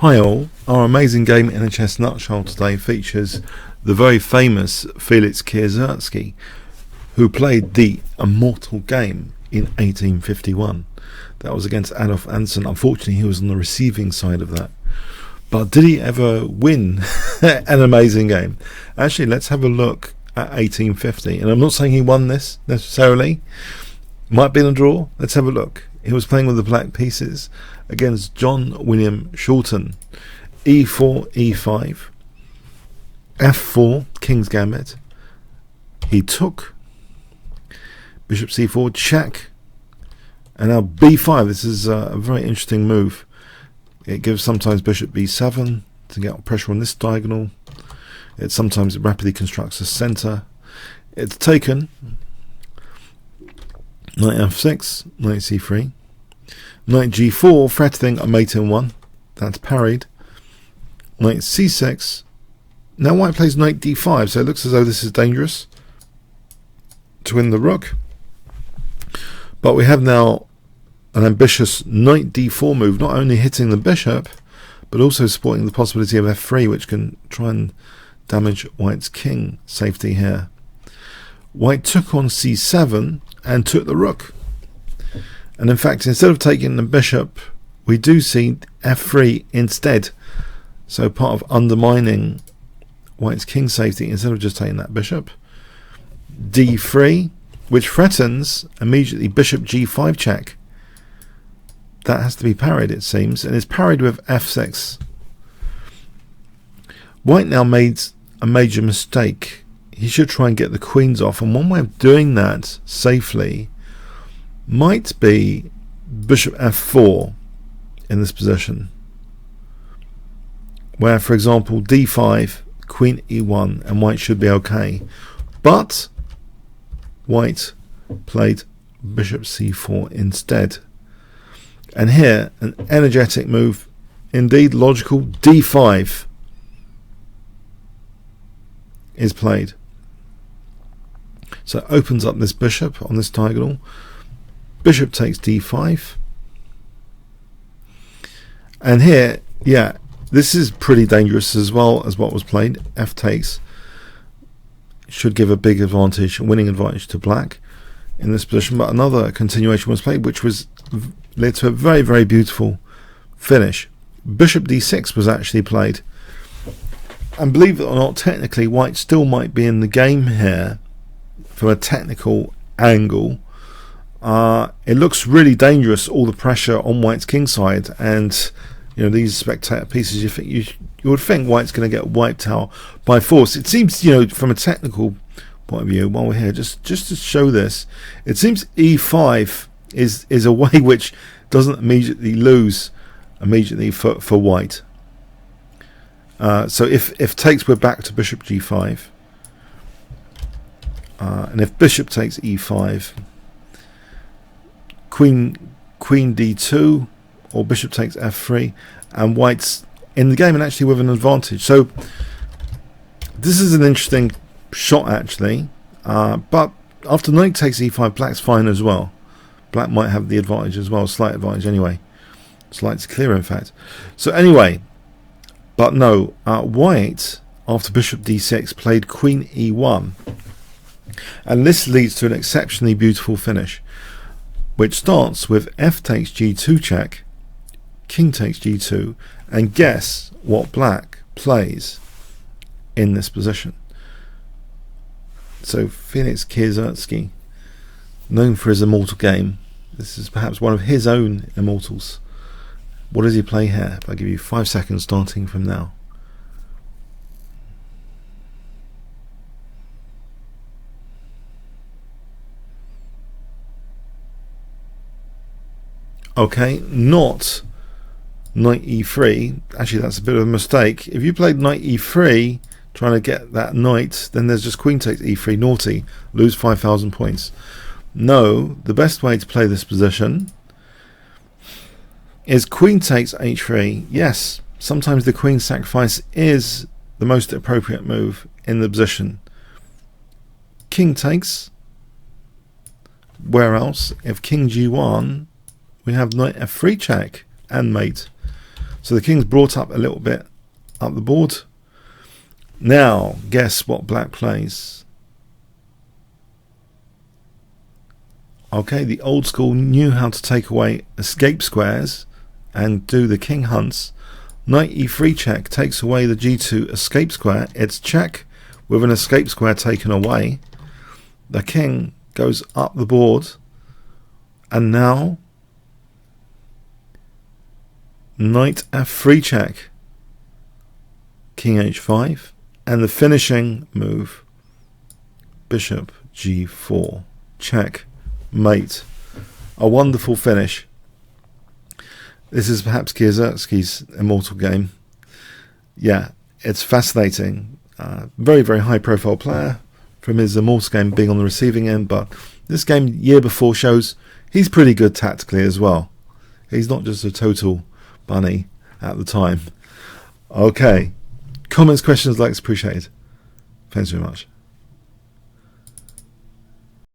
Hi all, our amazing game in a chess nutshell today features the very famous Felix Kieseritzky, who played the immortal game in 1851. That was against Adolf Anson. Unfortunately, he was on the receiving side of that. But did he ever win an amazing game? Actually, let's have a look at 1850. And I'm not saying he won this necessarily. Might be in a draw. Let's have a look. He was playing with the black pieces against John William Schulten. E4, E5, F4, King's Gambit. He took Bishop C4, check, and now B5. This is a very interesting move. It gives sometimes Bishop B7 to get pressure on this diagonal. It sometimes rapidly constructs a center. It's taken. Knight F6, Knight C3, Knight G4, threatening a mate in one. That's parried. Knight C6. Now white plays Knight D5, so it looks as though this is dangerous to win the rook. But we have now an ambitious Knight D4 move, not only hitting the bishop, but also supporting the possibility of F3, which can try and damage white's king safety here. White took on C7 and took the rook. And in fact, instead of taking the bishop, we do see F3 instead. So part of undermining white's king safety, instead of just taking that bishop. D3, which threatens immediately bishop G5 check. That has to be parried, it seems, and it's parried with F6. White now made a major mistake. He should try and get the queens off, and one way of doing that safely might be bishop F4 in this position, where, for example, D5, queen E1, and white should be okay. But white played bishop C4 instead. And here, an energetic move, indeed logical, D5 is played. So it opens up this bishop on this diagonal. Bishop takes D5. And here, yeah, this is pretty dangerous as well as what was played. F takes should give a big advantage, a winning advantage to black in this position. But another continuation was played, which was led to a very, very beautiful finish. Bishop D6 was actually played. And believe it or not, technically white still might be in the game here from a technical angle. It looks really dangerous, all the pressure on white's king side, and you know, these spectator pieces, you would think white's going to get wiped out by force. It seems, you know, from a technical point of view, while we're here, just to show this, it seems E5 is a way which doesn't immediately lose for white. So if takes, we're back to bishop G5, and if bishop takes E5, queen D2, or bishop takes F3, and white's in the game and actually with an advantage. So this is an interesting shot actually, but after knight takes E5, black's fine as well. Black might have the advantage as well, slight advantage anyway, slight to clear in fact. So anyway, but no, white after bishop D6 played queen E1, and this leads to an exceptionally beautiful finish, which starts with F takes G2 check, king takes G2, and guess what black plays in this position. So Felix Kieseritzky, known for his immortal game, this is perhaps one of his own immortals. What does he play here? I'll give you 5 seconds starting from now. Okay, not knight E3. Actually, that's a bit of a mistake. If you played knight E3 trying to get that knight, then there's just queen takes E3, naughty, lose 5,000 points. No, the best way to play this position is queen takes H3. Yes, sometimes the queen sacrifice is the most appropriate move in the position. King takes. Where else? If king G1, we have knight F3 check and mate. So the king's brought up a little bit up the board. Now, guess what black plays? Okay, the old school knew how to take away escape squares and do the king hunts. Knight e3 check takes away the g2 escape square. It's check with an escape square taken away. The king goes up the board, and now knight f3 check, king h5, and the finishing move, bishop g4 check mate. A wonderful finish. This is perhaps Kieseritzky's immortal game. Yeah, it's fascinating. Very, very high profile player from his immortal game being on the receiving end, but this game year before shows he's pretty good tactically as well. He's not just a total bunny at the time. Okay, comments, questions, likes appreciated. Thanks very much.